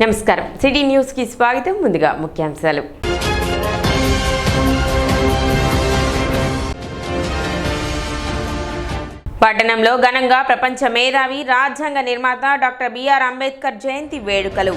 నమస్కారం city news కి స్వాగతం ముందుగా ముఖ్యాంశాలు పట్టణంలో ఘనంగా ప్రపంచ మేధావి రాజ్యాంగ నిర్మాత డాక్టర్ బిఆర్ అంబేద్కర్ జయంతి వేడుకలు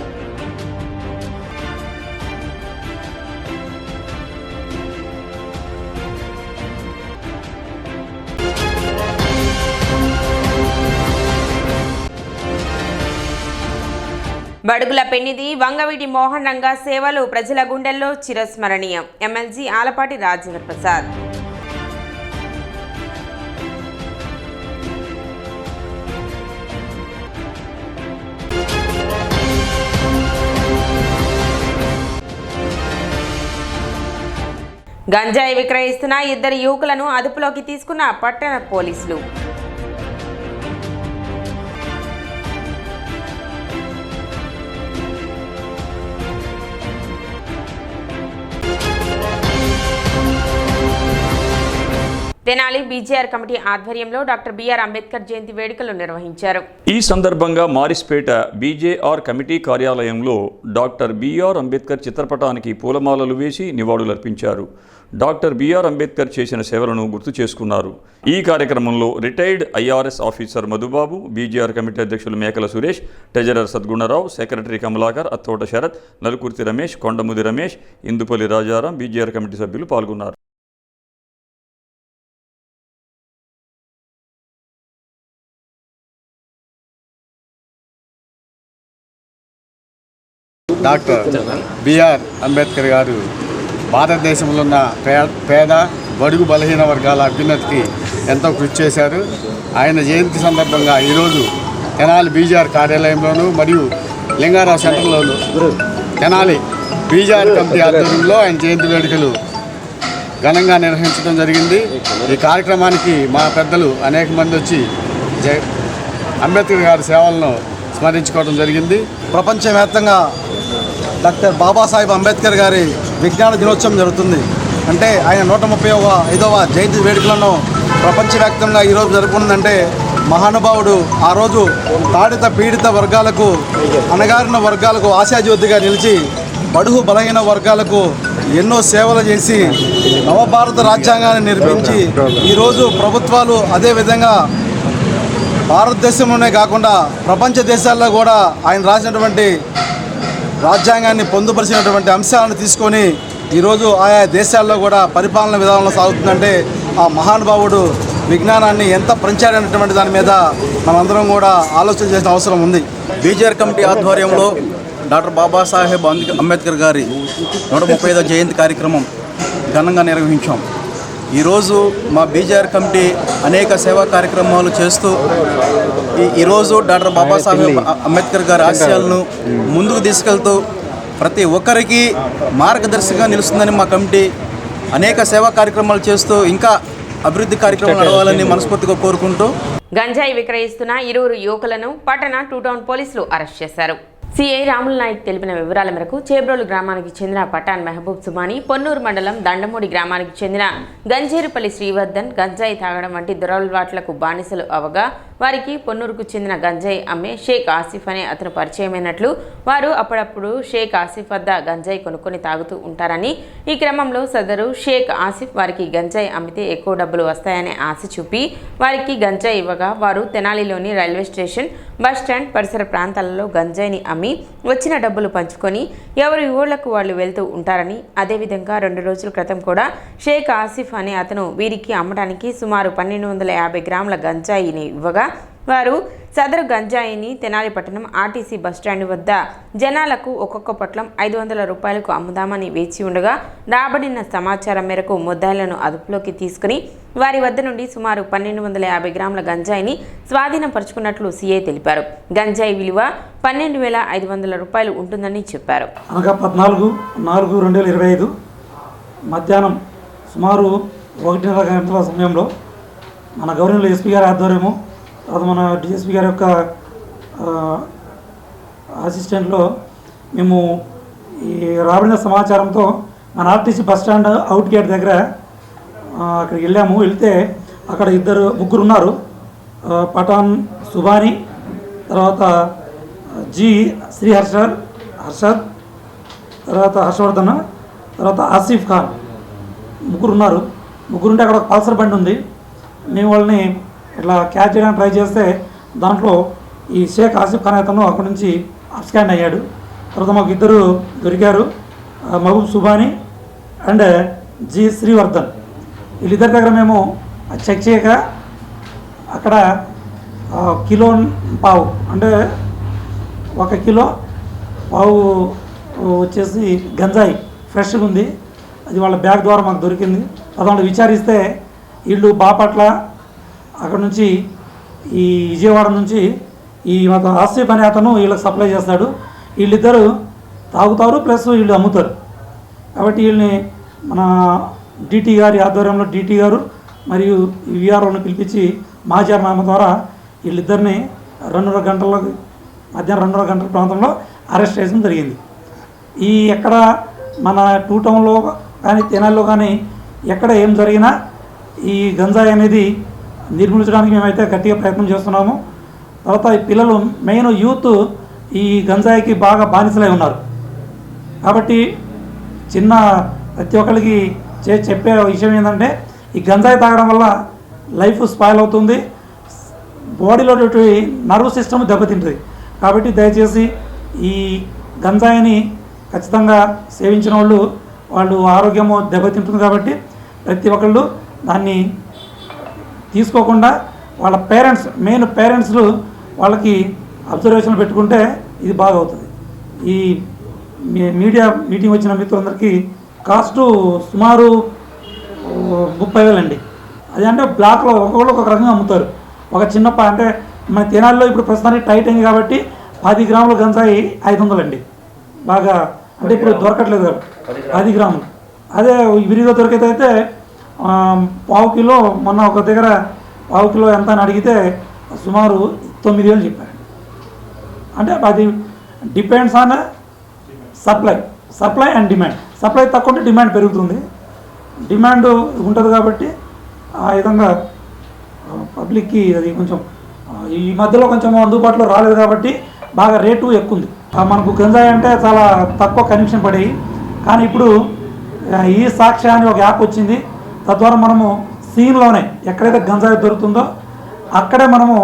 బడుగుల పెన్నిది వంగవీటి మోహన్ రంగ సేవలు ప్రజల గుండెల్లో చిరస్మరణీయం ఎమ్మెల్సీ ఆలపాటి రాజేంద్ర ప్రసాద్ గంజాయి విక్రయిస్తున్న ఇద్దరు యువకులను అదుపులోకి తీసుకున్న పట్టణ పోలీసులు తెనాలి బీజేఆర్ కమిటీ ఆధ్వర్యంలో డాక్టర్ బిఆర్ అంబేద్కర్ జయంతి వేడుకలు నిర్వహించారు. ఈ సందర్భంగా మారిస్పేట బీజేఆర్ కమిటీ కార్యాలయంలో డాక్టర్ బిఆర్ అంబేద్కర్ చిత్రపటానికి పూలమాలలు వేసి నివాళులర్పించారు. డాక్టర్ బిఆర్ అంబేద్కర్ చేసిన సేవలను గుర్తు చేసుకున్నారు. ఈ కార్యక్రమంలో retired IRS officer Madhubabu, BJR committee అధ్యక్షులు Mekala Suresh, treasurer Sadgunarao, secretary Kamalakar, Athota Sarath, Nalukurthi Ramesh, Kondamudi Ramesh, Indupalli Rajaram, BJR committee సభ్యులు పాల్గొన్నారు. డాక్టర్ బిఆర్ అంబేద్కర్ గారు భారతదేశంలో ఉన్న పేద బడుగు బలహీన వర్గాల అభ్యున్నతికి ఎంతో కృషి చేశారు. ఆయన జయంతి సందర్భంగా ఈరోజు తెనాలి బీజేఆర్ కార్యాలయంలోనూ మరియు లింగారావు సెంటర్లోనూ తెనాలి బీజేఆర్ కమిటీ ఆధ్వర్యంలో ఆయన జయంతి వేడుకలు ఘనంగా నిర్వహించడం జరిగింది. ఈ కార్యక్రమానికి మా పెద్దలు అనేక మంది వచ్చి అంబేద్కర్ గారి సేవలను స్మరించుకోవడం జరిగింది. ప్రపంచవ్యాప్తంగా డాక్టర్ బాబాసాహెబ్ అంబేద్కర్ గారి విజ్ఞాన దినోత్సవం జరుగుతుంది. అంటే ఆయన 135వ జయంతి వేడుకలను ప్రపంచవ్యాప్తంగా ఈరోజు జరుపుకుందంటే మహానుభావుడు ఆ రోజు తాడిత పీడిత వర్గాలకు, అణగారిన వర్గాలకు ఆశాజ్యోతిగా నిలిచి బడుగు బలహీన వర్గాలకు ఎన్నో సేవలు చేసి నవభారత రాజ్యాంగాన్ని నిర్మించి ఈరోజు ప్రభుత్వాలు అదేవిధంగా భారతదేశంలోనే కాకుండా ప్రపంచ దేశాల్లో కూడా ఆయన రాసినటువంటి రాజ్యాంగాన్ని పొందుపరిచినటువంటి అంశాలను తీసుకొని ఈరోజు ఆయా దేశాల్లో కూడా పరిపాలన విధానంలో సాగుతుందంటే ఆ మహానుభావుడు విజ్ఞానాన్ని ఎంత పెంచాడనేటువంటి దాని మీద మనందరం కూడా ఆలోచన చేసిన అవసరం ఉంది. బీజేఆర్ కమిటీ ఆధ్వర్యంలో డాక్టర్ బాబాసాహెబ్ అంబేద్కర్ గారి 135వ జయంతి కార్యక్రమం ఘనంగా నిర్వహించాం. ఈరోజు మా బీజేఆర్ కమిటీ అనేక సేవా కార్యక్రమాలు చేస్తూ ఈరోజు డాక్టర్ బాబాసాహెబ్ అంబేద్కర్ గారి ఆశయాలను ముందుకు తీసుకెళ్తూ ప్రతి ఒక్కరికి మార్గదర్శిగా నిలుస్తుందని మా కమిటీ అనేక సేవా కార్యక్రమాలు చేస్తూ ఇంకా అభివృద్ధి కార్యక్రమాలు నడవాలని మనస్ఫూర్తిగా కోరుకుంటూ గంజాయి విక్రయిస్తున్న ఇరువురు యువకులను పట్టణ 2 టౌన్ పోలీసులు అరెస్ట్ చేశారు. సిఐ రాముల్ నాయక్ తెలిపిన వివరాల మేరకు చేబ్రోలు గ్రామానికి చెందిన పఠాన్ మెహబూబ్ సుమాని, పొన్నూరు మండలం దండమూడి గ్రామానికి చెందిన గంజేరుపల్లి శ్రీవర్ధన్ గంజాయి తాగడం వంటి దురలవాట్లకు బానిసలు అవగా వారికి పొన్నూరుకు చెందిన గంజాయి అమ్మే షేక్ ఆసిఫ్ అనే అతను పరిచయమైనట్లు, వారు అప్పుడప్పుడు షేక్ ఆసిఫ్ వద్ద గంజాయి కొనుక్కొని తాగుతూ ఉంటారని, ఈ క్రమంలో సదరు షేక్ ఆసిఫ్ వారికి గంజాయి అమ్మితే ఎక్కువ డబ్బులు వస్తాయనే ఆశ చూపి వారికి గంజాయి ఇవ్వగా వారు తెనాలిలోని రైల్వే స్టేషన్, బస్ స్టాండ్ పరిసర ప్రాంతాలలో గంజాయిని అమ్మి వచ్చిన డబ్బులు పంచుకొని ఎవరి ఊళ్లకు వాళ్ళు వెళ్తూ ఉంటారని, అదేవిధంగా 2 రోజుల క్రితం కూడా షేక్ ఆసిఫ్ అనే అతను వీరికి అమ్మడానికి సుమారు 1250 గ్రాముల గంజాయిని ఇవ్వగా వారు సదరు గంజాయిని తెనాలి పట్టణం ఆర్టీసీ బస్టాండ్ వద్ద జనాలకు ఒక్కొక్క పొట్లం 500 రూపాయలకు అమ్ముదామని వేచి ఉండగా రాబడిన సమాచారం మేరకు ముద్దాయిలను అదుపులోకి తీసుకుని వారి వద్ద నుండి సుమారు 1250 గ్రాముల గంజాయిని స్వాధీనపరుచుకున్నట్లు సీఐ తెలిపారు. గంజాయి విలువ 12,500 రూపాయలు ఉంటుందని చెప్పారు. అనగా 14/4/2025 మధ్యాహ్నం సుమారు 1:30 గంటల సమయంలో మన గవర్నమెంట్ ఎస్పీ గారి ఆధ్వర్యము, తర్వాత మన డిఎస్పీ గారి యొక్క అసిస్టెంట్లో మేము ఈ రాబడిన సమాచారంతో మన ఆర్టీసీ బస్టాండ్ అవుట్ గేట్ దగ్గర అక్కడికి వెళ్తే అక్కడ ముగ్గురు ఉన్నారు. పఠాన్ సుబాని, తర్వాత జి శ్రీహర్షర్, హర్షద్, తర్వాత హర్షవర్ధన్, తర్వాత ఆసిఫ్ ఖాన్, ముగ్గురు ఉన్నారు. ముగ్గురుంటే అక్కడ ఒక పల్సర్ బండి ఉంది. మేము వాళ్ళని ఇట్లా క్యాచ్ చేయడానికి ట్రై చేస్తే దాంట్లో ఈ షేక్ ఆసిఫ్ ఖాన్ అతను అక్కడి నుంచి అబ్స్కాండ్ అయ్యాడు. తర్వాత మాకు ఇద్దరు దొరికారు, మహబూబ్ సుబానీ అండ్ జి శ్రీవర్ధన్. వీళ్ళిద్దరి దగ్గర మేము చెక్ చేయక అక్కడ కిలో పావు అంటే 1 కిలో పావు వచ్చేసి గంజాయి ఫ్రెష్గా ఉంది. అది వాళ్ళ బ్యాగ్ ద్వారా మాకు దొరికింది. అతను విచారిస్తే వీళ్ళు బాపట్ల అక్కడ నుంచి ఈ విజయవాడ నుంచి ఈ మాకు ఆసిఫ్ అనే అతను వీళ్ళకి సప్లై చేస్తాడు. వీళ్ళిద్దరు తాగుతారు ప్లస్ వీళ్ళు అమ్ముతారు. కాబట్టి వీళ్ళని మన డిటి గారి ఆధ్వర్యంలో డిటి గారు మరియు విఆర్ఓని పిలిపించి మాజానామా ద్వారా వీళ్ళిద్దరిని 2.5 గంటల మధ్యాహ్నం 2.5 గంటల ప్రాంతంలో అరెస్ట్ చేయడం జరిగింది. ఈ ఎక్కడ మన 2 టౌన్లో కానీ తెనాలిలో కానీ ఎక్కడ ఏం జరిగినా ఈ గంజాయి అనేది నిర్మూలించడానికి మేమైతే గట్టిగా ప్రయత్నం చేస్తున్నాము. తర్వాత ఈ పిల్లలు మెయిన్ యూత్ ఈ గంజాయికి బాగా బానిసలై ఉన్నారు. కాబట్టి చిన్న ప్రతి ఒక్కరికి చెప్పే విషయం ఏంటంటే ఈ గంజాయి తాగడం వల్ల లైఫ్ స్పాయిల్ అవుతుంది, బాడీలో నర్వ్ సిస్టమ్ దెబ్బతింటుంది. కాబట్టి దయచేసి ఈ గంజాయిని ఖచ్చితంగా సేవించిన వాళ్ళు ఆరోగ్యము దెబ్బతింటుంది. కాబట్టి ప్రతి ఒక్కళ్ళు దాన్ని తీసుకోకుండా వాళ్ళ పేరెంట్స్ మెయిన్ పేరెంట్స్లు వాళ్ళకి అబ్జర్వేషన్ పెట్టుకుంటే ఇది బాగా అవుతుంది. ఈ మీడియా మీటింగ్ వచ్చిన మిత్రులందరికీ కాస్టు సుమారు 30,000 అండి. అది అంటే బ్లాక్లో ఒక్కొక్కరు ఒక రకంగా అమ్ముతారు. ఒక చిన్న అంటే మన తెనాలిలో ఇప్పుడు ప్రస్తుతానికి టైట్ అయింది కాబట్టి 10 గ్రాముల గంజాయి 500 అండి. బాగా అంటే ఇప్పుడు దొరకట్లేదు కదా 10 గ్రాములు. అదే విరిగా దొరికితే పావు కిలో మొన్న ఒక దగ్గర పావు కిలో ఎంత అని అడిగితే సుమారు 9,000 చెప్పారు. అంటే అది depends on supply and demand. Supply తక్కువ ఉంటే డిమాండ్ పెరుగుతుంది, డిమాండ్ ఉంటుంది. కాబట్టి ఆ విధంగా పబ్లిక్కి అది కొంచెం ఈ మధ్యలో కొంచెం అందుబాటులో రాలేదు కాబట్టి బాగా రేటు ఎక్కువ ఉంది. మనకు గంజాయి అంటే చాలా తక్కువ కనెక్షన్ పడేవి. కానీ ఇప్పుడు ఈ సాక్షి అని ఒక యాప్ వచ్చింది. తద్వారా మనము సీన్లోనే ఎక్కడైతే గంజాయి దొరుకుతుందో అక్కడే మనము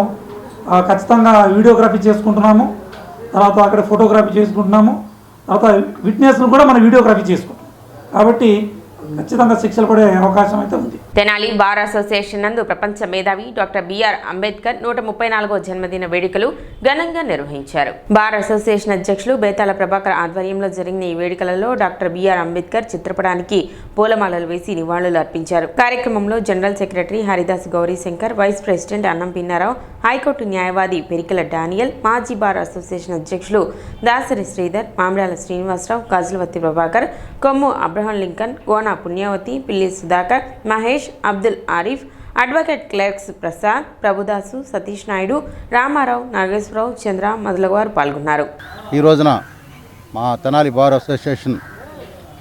ఖచ్చితంగా వీడియోగ్రఫీ చేసుకుంటున్నాము. తర్వాత అక్కడ ఫోటోగ్రఫీ చేసుకుంటున్నాము. తర్వాత విట్నెస్ను కూడా మనం వీడియోగ్రఫీ చేసుకుంటాం. కాబట్టి ఖచ్చితంగా శిక్షలు పడే అవకాశం అయితే ఉంది. తెనాలి బార్ అసోసియేషన్ నందు ప్రపంచ మేధావి డాక్టర్ బిఆర్ అంబేద్కర్ 134వ జన్మదిన వేడుకలు ఘనంగా నిర్వహించారు. బార్ అసోసియేషన్ అధ్యక్షులు బేతాల ప్రభాకర్ ఆధ్వర్యంలో జరిగిన ఈ వేడుకలలో డాక్టర్ బిఆర్ అంబేద్కర్ చిత్రపటానికి పూలమాలలు వేసి నివాళులు అర్పించారు. కార్యక్రమంలో general secretary Haridas Gowrishankar, vice president Annam Pinnarao, high court న్యాయవాది పెరికల డానియల్, మాజీ బార్ అసోసియేషన్ అధ్యక్షులు Dasari Sridhar, Mamidala Srinivasarao, Gajulavathi Prabhakar, Kommu Abraham Lincoln, Gona Punyavathi, Pilli Sudhakar, Mahesh, Abdul Arif, advocate clerks Prasad, Prabhudasu, Satish Naidu, Ramarao, Nageswararao, Chandra మొదలగువారు పాల్గొన్నారు. ఈ రోజున మా తెనాలి బార్ అసోసియేషన్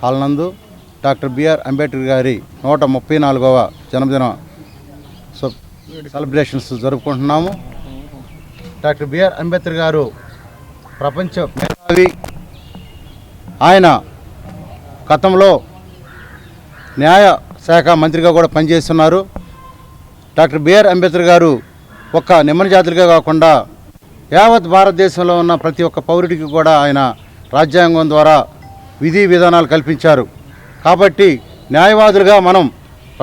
హాల్ నందు డాక్టర్ బిఆర్ అంబేద్కర్ గారి 134వ జన్మదిన సెలబ్రేషన్స్ జరుపుకుంటున్నాము. డాక్టర్ బిఆర్ అంబేద్కర్ గారు ప్రపంచ మేధావి. ఆయన గతంలో న్యాయ శాఖ మంత్రిగా కూడా పనిచేస్తున్నారు. డాక్టర్ బిఆర్ అంబేద్కర్ గారు ఒక్క నిమ్మన జాతులుగా కాకుండా యావత్ భారతదేశంలో ఉన్న ప్రతి ఒక్క పౌరుడికి కూడా ఆయన రాజ్యాంగం ద్వారా విధి విధానాలు కల్పించారు. కాబట్టి న్యాయవాదులుగా మనం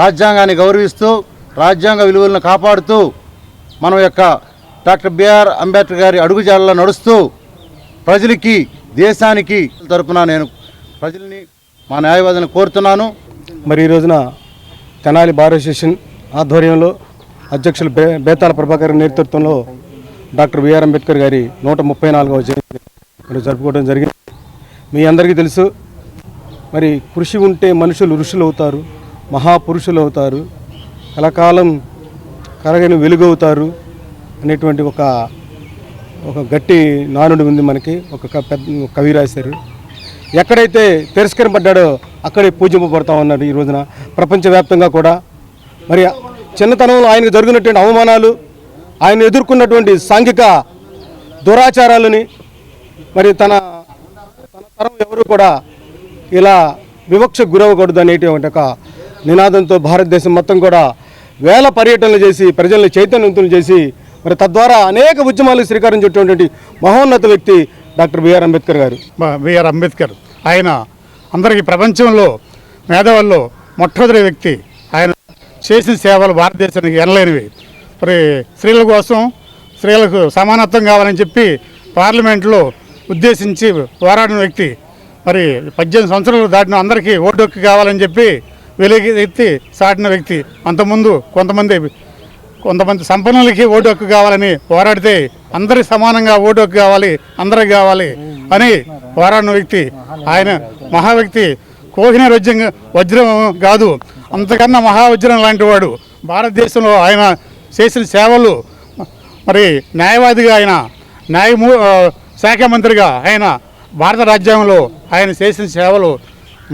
రాజ్యాంగాన్ని గౌరవిస్తూ రాజ్యాంగ విలువలను కాపాడుతూ మనం యొక్క డాక్టర్ బిఆర్ అంబేద్కర్ గారి అడుగుజాడల్లో నడుస్తూ ప్రజలకి దేశానికి తరపున నేను ప్రజల్ని మా న్యాయవాదులను కోరుతున్నాను. మరి ఈ రోజున తెనాలి బార్ అసోసియేషన్ ఆధ్వర్యంలో అధ్యక్షులు బేతాల ప్రభాకర్ నేతృత్వంలో డాక్టర్ బిఆర్ అంబేద్కర్ గారి 134వ జయంతి మరి జరుపుకోవడం జరిగింది. మీ అందరికీ తెలుసు, మరి కృషి ఉంటే మనుషులు ఋషులు అవుతారు, మహాపురుషులు అవుతారు, కలకాలం కరగని వెలుగవుతారు అనేటువంటి ఒక గట్టి నానుడి ఉంది మనకి. ఒక పెద్ద కవి రాశారు. ఎక్కడైతే తిరస్కరింపడ్డాడో అక్కడే పూజింపబడతా ఉన్నారు. ఈ రోజున ప్రపంచవ్యాప్తంగా కూడా మరి చిన్నతనంలో ఆయనకు జరిగినటువంటి అవమానాలు, ఆయన ఎదుర్కొన్నటువంటి సాంఘిక దురాచారాలని, మరి తన కూడా ఇలా వివక్షకు గురవ్వకూడదు అనేటువంటి ఒక నినాదంతో భారతదేశం మొత్తం కూడా వేల పర్యటనలు చేసి ప్రజల్ని చైతన్యవంతులు చేసి మరి తద్వారా అనేక ఉద్యమాలకు శ్రీకారం చుట్టినటువంటి మహోన్నత వ్యక్తి డాక్టర్ బిఆర్ అంబేద్కర్ గారు. బిఆర్ అంబేద్కర్ ఆయన అందరికీ ప్రపంచంలో మేధావుల్లో మొట్టమొదటి వ్యక్తి. ఆయన చేసిన సేవలు భారతదేశానికి ఎనలేనివి. మరి స్త్రీల కోసం స్త్రీలకు సమానత్వం కావాలని చెప్పి పార్లమెంట్లో ఉద్దేశించి పోరాడిన వ్యక్తి. మరి 18 సంవత్సరాలు దాటిన అందరికీ ఓటు హక్కు కావాలని చెప్పి వెలుగెత్తి చాటిన వ్యక్తి. అంతకుముందు కొంతమంది సంపన్నులకి ఓటు హక్కు కావాలని పోరాడితే అందరికి సమానంగా ఓటు హక్కు కావాలి, అందరికి కావాలి అని పోరాడిన వ్యక్తి. ఆయన మహా వ్యక్తి. కోహినూర్ వజ్రం కాదు, అంతకన్నా మహావజ్రం లాంటి వాడు. భారతదేశంలో ఆయన చేసిన సేవలు, మరి న్యాయవాదిగా ఆయన, శాఖ మంత్రిగా ఆయన, భారత రాజ్యాంగంలో ఆయన చేసిన సేవలు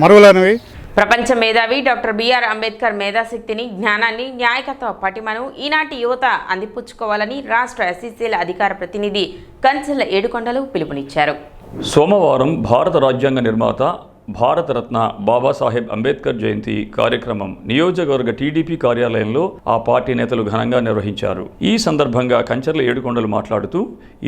మరువలేనివి. ప్రపంచ మేధావి డాక్టర్ బిఆర్ అంబేద్కర్ మేధాశక్తిని, జ్ఞానాన్ని, న్యాయకత్వ పటిమను ఈనాటి యువత అందిపుచ్చుకోవాలని రాష్ట్ర ఎస్సీసీల అధికార ప్రతినిధి కంచెల ఏడుకొండలు పిలుపునిచ్చారు. సోమవారం భారత రాజ్యాంగ నిర్మాత భారతరత్న బాబాసాహెబ్ అంబేద్కర్ జయంతి కార్యక్రమం నియోజకవర్గ టీడీపీ కార్యాలయంలో ఆ పార్టీ నేతలు ఘనంగా నిర్వహించారు. ఈ సందర్భంగా కంచర్ల ఏడుకొండలు మాట్లాడుతూ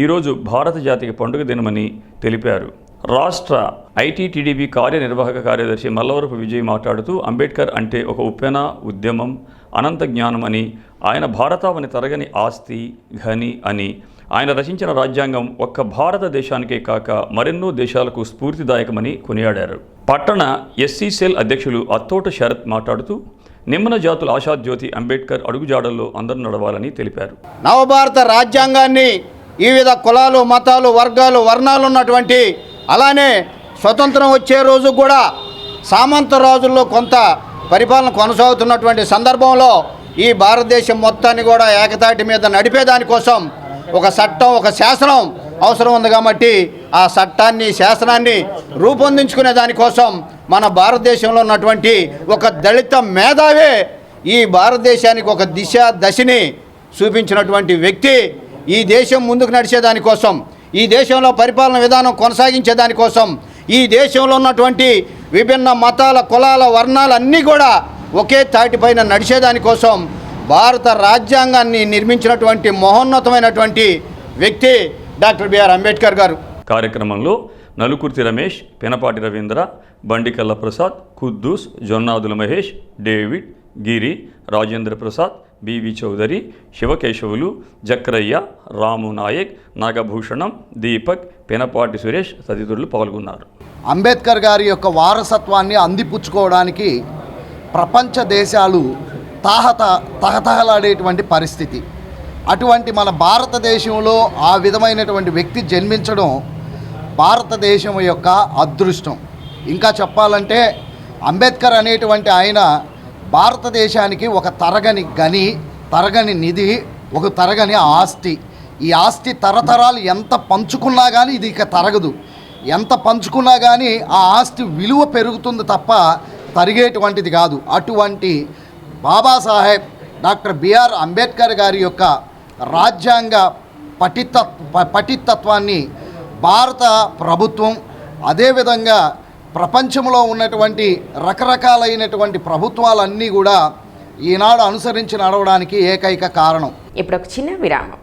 ఈరోజు భారత జాతికి పండుగ దినమని తెలిపారు. రాష్ట్ర ఐటీటీడీపీ కార్యనిర్వాహక కార్యదర్శి మల్లవరపు విజయ్ మాట్లాడుతూ అంబేద్కర్ అంటే ఒక ఉప్పెన, ఉద్యమం, అనంత జ్ఞానం అని, ఆయన భారతావని తరగని ఆస్తి, ఘని అని, ఆయన రచించిన రాజ్యాంగం ఒక్క భారతదేశానికే కాక మరెన్నో దేశాలకు స్ఫూర్తిదాయకమని కొనియాడారు. పట్టణ ఎస్సీ సెల్ అధ్యక్షులు అత్తోట శరత్ మాట్లాడుతూ నిమ్మన జాతుల ఆశాజ్యోతి అంబేద్కర్ అడుగుజాడల్లో అందరూ నడవాలని తెలిపారు. నవభారత రాజ్యాంగాన్ని వివిధ కులాలు, మతాలు, వర్గాలు, వర్ణాలు ఉన్నటువంటి, అలానే స్వతంత్రం వచ్చే రోజు కూడా సామంత రాజుల్లో కొంత పరిపాలన కొనసాగుతున్నటువంటి సందర్భంలో ఈ భారతదేశం మొత్తాన్ని కూడా ఏకతాటి మీద నడిపేదానికోసం ఒక చట్టం, ఒక శాసనం అవసరం ఉంది. కాబట్టి ఆ చట్టాన్ని, శాసనాన్ని రూపొందించుకునే దానికోసం మన భారతదేశంలో ఉన్నటువంటి ఒక దళిత మేధావే ఈ భారతదేశానికి ఒక దశని చూపించినటువంటి వ్యక్తి. ఈ దేశం ముందుకు నడిచేదానికోసం, ఈ దేశంలో పరిపాలన విధానం కొనసాగించేదానికోసం, ఈ దేశంలో ఉన్నటువంటి విభిన్న మతాల, కులాల, వర్ణాలన్నీ కూడా ఒకే తాటిపైన నడిచేదానికోసం భారత రాజ్యాంగాన్ని నిర్మించినటువంటి మహోన్నతమైనటువంటి వ్యక్తి డాక్టర్ బిఆర్ అంబేద్కర్ గారు. కార్యక్రమంలో నలుకుర్తి రమేష్, పెనపాటి రవీంద్ర, బండికల్ల ప్రసాద్, కుద్దూస్, జొన్నాదుల మహేష్, డేవిడ్, గిరి, రాజేంద్ర ప్రసాద్, బివి చౌదరి, శివకేశవులు, జక్రయ్య, రాము నాయక్, నాగభూషణం, దీపక్, పెనపాటి సురేష్ తదితరులు పాల్గొన్నారు. అంబేద్కర్ గారి యొక్క వారసత్వాన్ని అందిపుచ్చుకోవడానికి ప్రపంచ దేశాలు తహతహలాడేటువంటి పరిస్థితి. అటువంటి మన భారతదేశంలో ఆ విధమైనటువంటి వ్యక్తి జన్మించడం భారతదేశం యొక్క అదృష్టం. ఇంకా చెప్పాలంటే అంబేద్కర్ అనేటువంటి ఆయన భారతదేశానికి ఒక తరగని నిధి, ఒక తరగని ఆస్తి. ఈ ఆస్తి తరతరాలు ఎంత పంచుకున్నా కానీ ఇది ఇక తరగదు. ఎంత పంచుకున్నా కానీ ఆ ఆస్తి విలువ పెరుగుతుంది తప్ప తరిగేటువంటిది కాదు. అటువంటి బాబాసాహెబ్ డాక్టర్ బిఆర్ అంబేద్కర్ గారి యొక్క రాజ్యాంగ పఠితత్వాన్ని భారత ప్రభుత్వం, అదేవిధంగా ప్రపంచంలో ఉన్నటువంటి రకరకాలైనటువంటి ప్రభుత్వాలన్నీ కూడా ఈనాడు అనుసరించి నడవడానికి ఏకైక కారణం. ఇప్పుడు ఒక చిన్న విరామం.